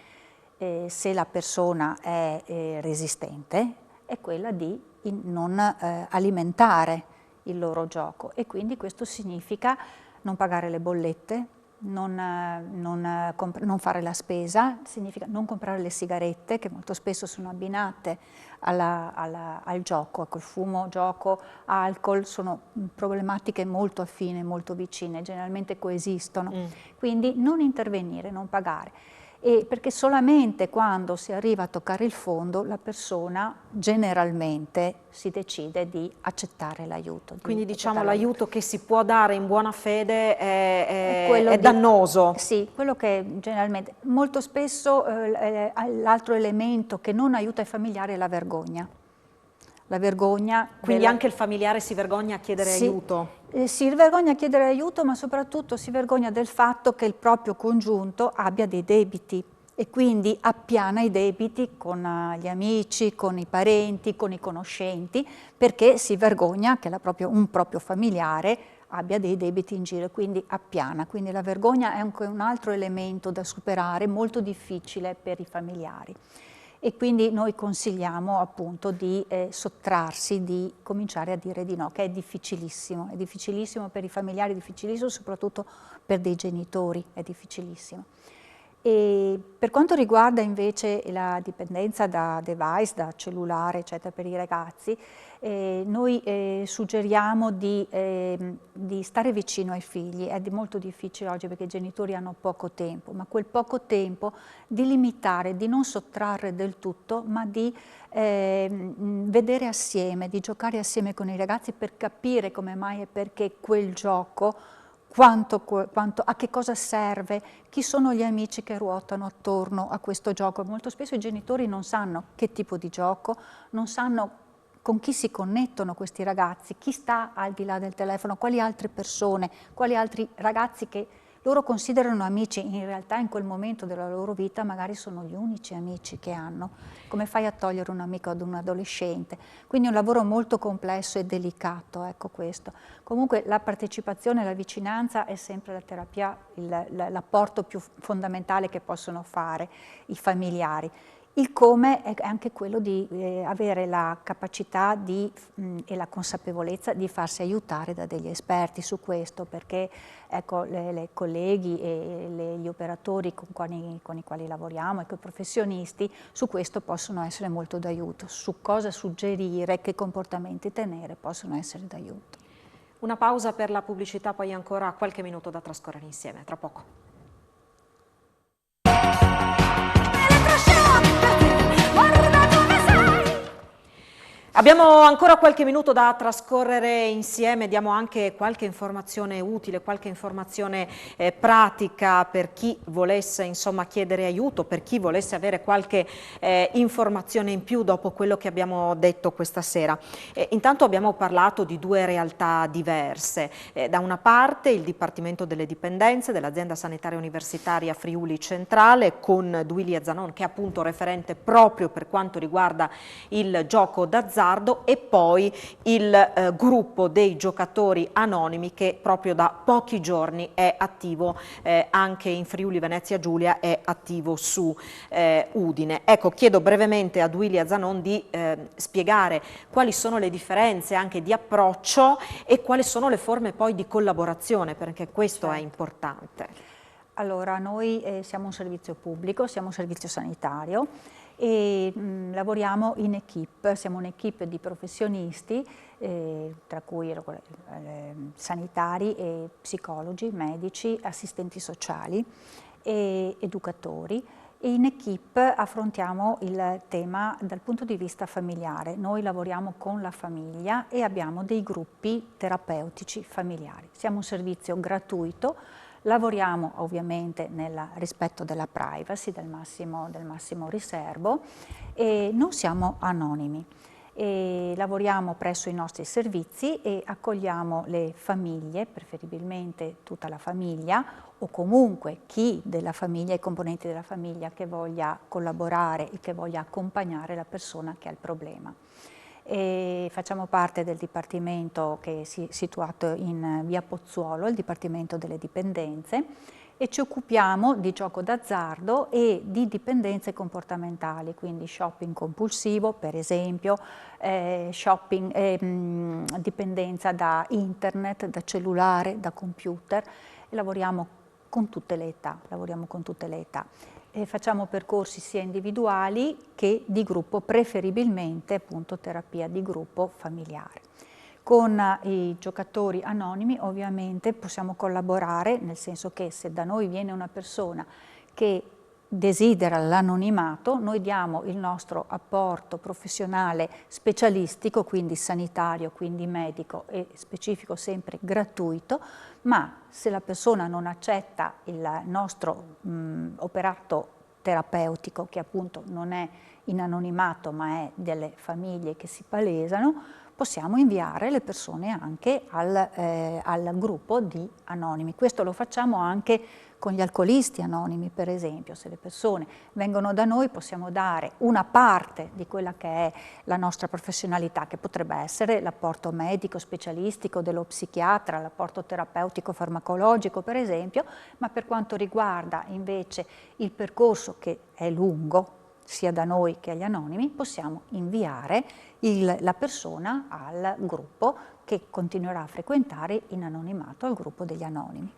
se la persona è resistente, è quella di non alimentare il loro gioco, e quindi questo significa non pagare le bollette, non fare la spesa, significa non comprare le sigarette che molto spesso sono abbinate al gioco, ecco, il fumo, gioco, alcol sono problematiche molto affine, molto vicine, generalmente coesistono, quindi non intervenire, non pagare. Perché solamente quando si arriva a toccare il fondo la persona generalmente si decide di accettare l'aiuto. Quindi diciamo l'aiuto che si può dare in buona fede è dannoso. Sì, quello che generalmente, molto spesso l'altro elemento che non aiuta i familiari è la vergogna. La vergogna. Quindi anche il familiare si vergogna a chiedere aiuto? Si vergogna a chiedere aiuto, ma soprattutto si vergogna del fatto che il proprio congiunto abbia dei debiti e quindi appiana i debiti con gli amici, con i parenti, con i conoscenti, perché si vergogna che un proprio familiare abbia dei debiti in giro, quindi appiana. Quindi la vergogna è anche un altro elemento da superare, molto difficile per i familiari. E quindi noi consigliamo appunto di sottrarsi, di cominciare a dire di no, che è difficilissimo per i familiari, è difficilissimo soprattutto per dei genitori, è difficilissimo. E per quanto riguarda invece la dipendenza da device, da cellulare, eccetera, per i ragazzi, noi suggeriamo di stare vicino ai figli. È molto difficile oggi perché i genitori hanno poco tempo, ma quel poco tempo di limitare, di non sottrarre del tutto, ma di vedere assieme, di giocare assieme con i ragazzi per capire come mai e perché quel gioco, a che cosa serve, chi sono gli amici che ruotano attorno a questo gioco. Molto spesso i genitori non sanno che tipo di gioco, non sanno con chi si connettono questi ragazzi, chi sta al di là del telefono, quali altre persone, quali altri ragazzi che loro considerano amici, in realtà in quel momento della loro vita magari sono gli unici amici che hanno. Come fai a togliere un amico ad un adolescente? Quindi è un lavoro molto complesso e delicato, ecco questo. Comunque la partecipazione e la vicinanza è sempre la terapia, l'apporto più fondamentale che possono fare i familiari. Il come è anche quello di avere la capacità e la consapevolezza di farsi aiutare da degli esperti su questo, perché ecco, le colleghi e gli operatori con i quali lavoriamo, ecco, i professionisti, su questo possono essere molto d'aiuto, su cosa suggerire, che comportamenti tenere possono essere d'aiuto. Una pausa per la pubblicità, poi ancora qualche minuto da trascorrere insieme, tra poco. Abbiamo ancora qualche minuto da trascorrere insieme, diamo anche qualche informazione utile, qualche informazione pratica per chi volesse insomma chiedere aiuto, per chi volesse avere qualche informazione in più dopo quello che abbiamo detto questa sera. Intanto abbiamo parlato di due realtà diverse. Da una parte il Dipartimento delle Dipendenze dell'Azienda Sanitaria Universitaria Friuli Centrale con Duilia Zanon, che è appunto referente proprio per quanto riguarda il gioco d'azzardo, e poi il gruppo dei giocatori anonimi che proprio da pochi giorni è attivo anche in Friuli Venezia Giulia, è attivo su Udine. Ecco, chiedo brevemente a Duilia Zanon di spiegare quali sono le differenze anche di approccio e quali sono le forme poi di collaborazione, perché questo è importante. Allora, noi siamo un servizio pubblico, siamo un servizio sanitario e lavoriamo in equipe, siamo un'equipe di professionisti, tra cui sanitari, e psicologi, medici, assistenti sociali e educatori. E in equipe affrontiamo il tema dal punto di vista familiare. Noi lavoriamo con la famiglia e abbiamo dei gruppi terapeutici familiari. Siamo un servizio gratuito. Lavoriamo ovviamente nel rispetto della privacy, del massimo riservo, e non siamo anonimi. E lavoriamo presso i nostri servizi e accogliamo le famiglie, preferibilmente tutta la famiglia o comunque chi della famiglia, i componenti della famiglia che voglia collaborare e che voglia accompagnare la persona che ha il problema. E facciamo parte del dipartimento che è situato in via Pozzuolo, il Dipartimento delle Dipendenze, e ci occupiamo di gioco d'azzardo e di dipendenze comportamentali, quindi shopping compulsivo per esempio, dipendenza da internet, da cellulare, da computer, e lavoriamo con tutte le età, facciamo percorsi sia individuali che di gruppo, preferibilmente appunto terapia di gruppo familiare. Con i giocatori anonimi ovviamente possiamo collaborare, nel senso che se da noi viene una persona che desidera l'anonimato, noi diamo il nostro apporto professionale specialistico, quindi sanitario, quindi medico e specifico, sempre gratuito, ma se la persona non accetta il nostro operato terapeutico, che appunto non è in anonimato ma è delle famiglie che si palesano, possiamo inviare le persone anche al gruppo di anonimi. Questo lo facciamo anche con gli alcolisti anonimi, per esempio. Se le persone vengono da noi possiamo dare una parte di quella che è la nostra professionalità, che potrebbe essere l'apporto medico, specialistico dello psichiatra, l'apporto terapeutico farmacologico, per esempio, ma per quanto riguarda invece il percorso, che è lungo, sia da noi che agli anonimi, possiamo inviare la persona al gruppo che continuerà a frequentare in anonimato, al gruppo degli anonimi.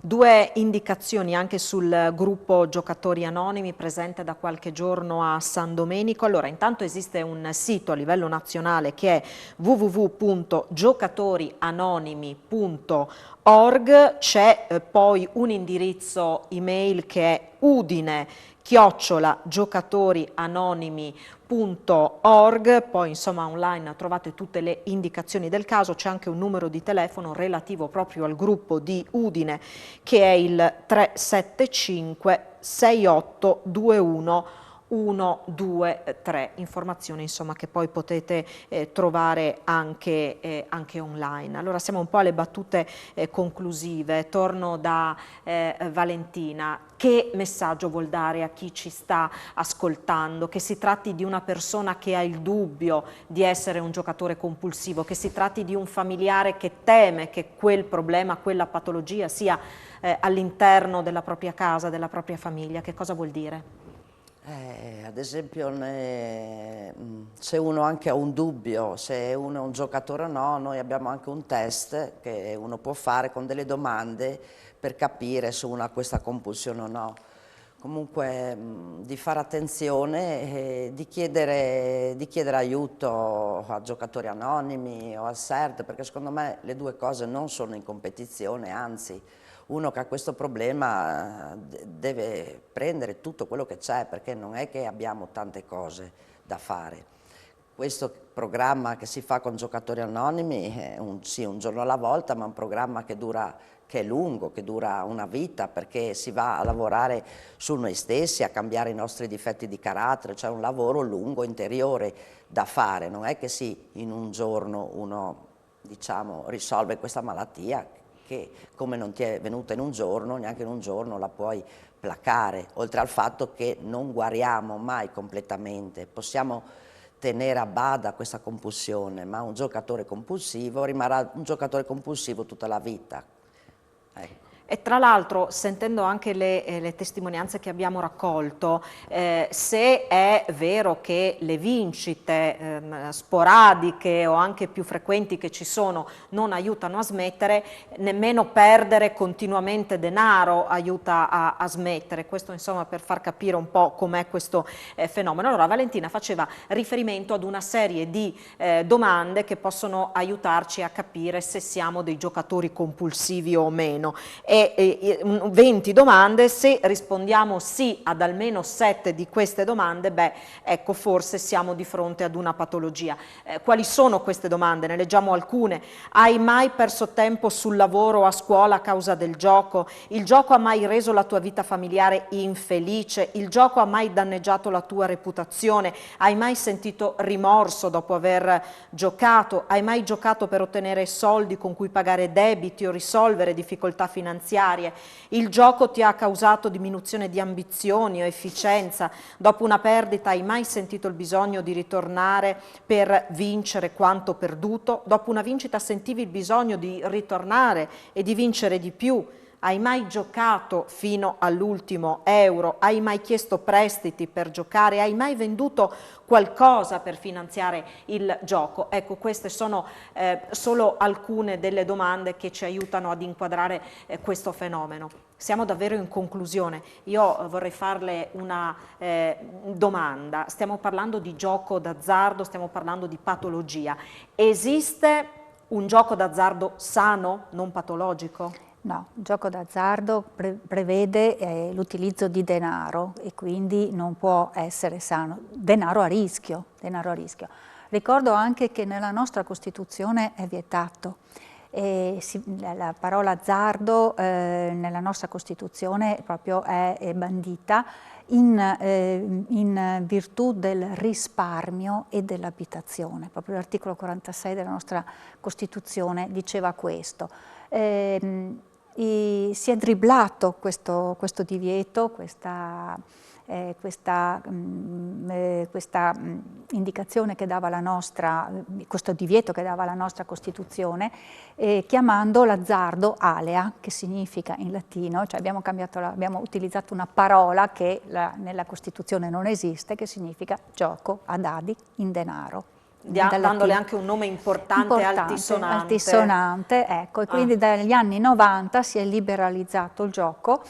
Due indicazioni anche sul gruppo Giocatori Anonimi presente da qualche giorno a San Domenico. Allora, intanto esiste un sito a livello nazionale che è www.giocatorianonimi.org, c'è poi un indirizzo email che è udine@giocatorianonimi.org, poi insomma online trovate tutte le indicazioni del caso, c'è anche un numero di telefono relativo proprio al gruppo di Udine che è il 375 6821 123, informazioni insomma che poi potete trovare anche online. Allora siamo un po' alle battute conclusive, torno da Valentina. Che messaggio vuol dare a chi ci sta ascoltando? Che si tratti di una persona che ha il dubbio di essere un giocatore compulsivo, che si tratti di un familiare che teme che quel problema, quella patologia sia all'interno della propria casa, della propria famiglia, che cosa vuol dire? Ad esempio, se uno anche ha un dubbio, se uno è un giocatore o no, noi abbiamo anche un test che uno può fare con delle domande per capire se uno ha questa compulsione o no. Comunque di fare attenzione, di chiedere aiuto a Giocatori Anonimi o al CERT, perché secondo me le due cose non sono in competizione, anzi uno che ha questo problema deve prendere tutto quello che c'è, perché non è che abbiamo tante cose da fare. Questo programma che si fa con Giocatori Anonimi è sì, un giorno alla volta, ma un programma che è lungo, che dura una vita, perché si va a lavorare su noi stessi, a cambiare i nostri difetti di carattere, cioè un lavoro lungo, interiore da fare. Non è che in un giorno uno, diciamo, risolve questa malattia, che come non ti è venuta in un giorno, neanche in un giorno la puoi placare, oltre al fatto che non guariamo mai completamente, possiamo tenere a bada questa compulsione, ma un giocatore compulsivo rimarrà un giocatore compulsivo tutta la vita. Ecco. E tra l'altro, sentendo anche le testimonianze che abbiamo raccolto, se è vero che le vincite sporadiche o anche più frequenti che ci sono non aiutano a smettere, nemmeno perdere continuamente denaro aiuta a smettere. Questo insomma per far capire un po' com'è questo fenomeno. Allora Valentina faceva riferimento ad una serie di domande che possono aiutarci a capire se siamo dei giocatori compulsivi o meno. 20 domande, se rispondiamo sì ad almeno 7 di queste domande, beh, ecco, forse siamo di fronte ad una patologia. Quali sono queste domande? Ne leggiamo alcune. Hai mai perso tempo sul lavoro o a scuola a causa del gioco? Il gioco ha mai reso la tua vita familiare infelice? Il gioco ha mai danneggiato la tua reputazione? Hai mai sentito rimorso dopo aver giocato? Hai mai giocato per ottenere soldi con cui pagare debiti o risolvere difficoltà finanziarie? Il gioco ti ha causato diminuzione di ambizioni o efficienza? Dopo una perdita hai mai sentito il bisogno di ritornare per vincere quanto perduto? Dopo una vincita sentivi il bisogno di ritornare e di vincere di più? Hai mai giocato fino all'ultimo euro? Hai mai chiesto prestiti per giocare? Hai mai venduto qualcosa per finanziare il gioco? Ecco, queste sono solo alcune delle domande che ci aiutano ad inquadrare questo fenomeno. Siamo davvero in conclusione. Io vorrei farle una domanda. Stiamo parlando di gioco d'azzardo, stiamo parlando di patologia. Esiste un gioco d'azzardo sano, non patologico? No, il gioco d'azzardo prevede l'utilizzo di denaro e quindi non può essere sano. Denaro a rischio, denaro a rischio. Ricordo anche che nella nostra Costituzione è vietato La parola azzardo nella nostra Costituzione proprio è bandita in virtù del risparmio e dell'abitazione. Proprio l'articolo 46 della nostra Costituzione diceva questo. Si è dribblato questo divieto, questa indicazione che dava la nostra, questo divieto che dava la nostra Costituzione, chiamando l'azzardo alea, che significa in latino, cioè abbiamo utilizzato una parola che nella Costituzione non esiste, che significa gioco a dadi in denaro. Dandole anche un nome importante, altisonante, ecco, e quindi dagli anni 90 si è liberalizzato il gioco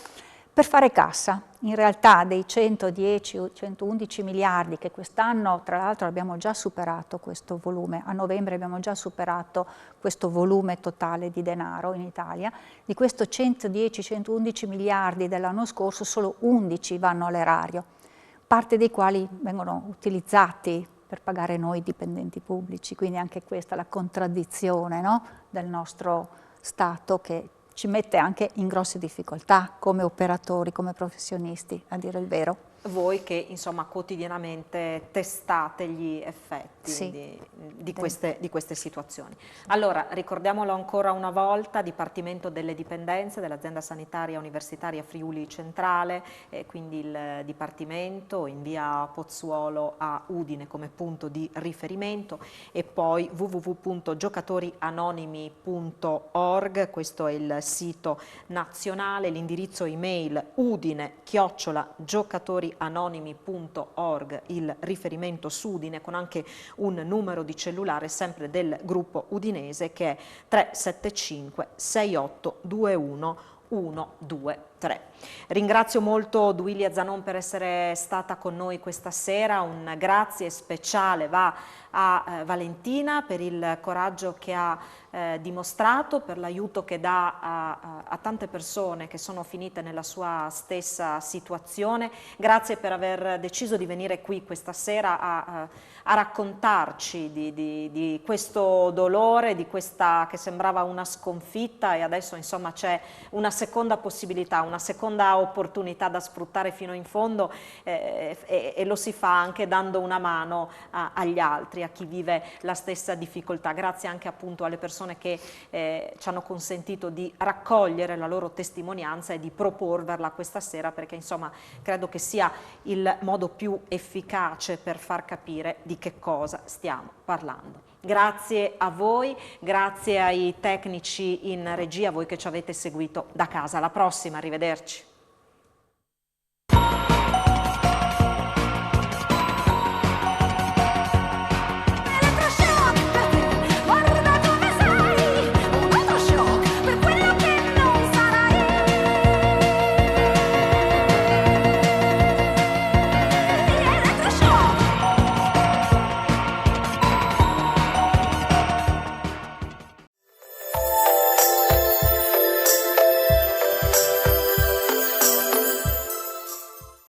per fare cassa. In realtà dei 110 o 111 miliardi che quest'anno, tra l'altro, abbiamo già superato questo volume, a novembre abbiamo già superato questo volume totale di denaro in Italia, di questo 110-111 miliardi dell'anno scorso solo 11 vanno all'erario, parte dei quali vengono utilizzati per pagare noi dipendenti pubblici, quindi anche questa è la contraddizione, no? Del nostro Stato, che ci mette anche in grosse difficoltà come operatori, come professionisti, a dire il vero. Voi che insomma quotidianamente testate gli effetti sì. di queste situazioni. Allora, ricordiamolo ancora una volta: Dipartimento delle Dipendenze dell'Azienda Sanitaria Universitaria Friuli Centrale, quindi il Dipartimento in via Pozzuolo a Udine come punto di riferimento, e poi www.giocatorianonimi.org, questo è il sito nazionale, l'indirizzo email udine@giocatorianonimi.org, il riferimento su Udine, con anche un numero di cellulare sempre del gruppo udinese che è 375 6821 123. Ringrazio molto Duilia Zanon per essere stata con noi questa sera. Un grazie speciale va a Valentina per il coraggio che ha dimostrato, per l'aiuto che dà a tante persone che sono finite nella sua stessa situazione. Grazie per aver deciso di venire qui questa sera a raccontarci di questo dolore, di questa che sembrava una sconfitta, e adesso insomma c'è una seconda possibilità, una seconda opportunità da sfruttare fino in fondo, e lo si fa anche dando una mano agli altri, a chi vive la stessa difficoltà. Grazie anche appunto alle persone che ci hanno consentito di raccogliere la loro testimonianza e di proporverla questa sera, perché insomma credo che sia il modo più efficace per far capire di che cosa stiamo parlando. Grazie a voi, grazie ai tecnici in regia, a voi che ci avete seguito da casa. Alla prossima, arrivederci.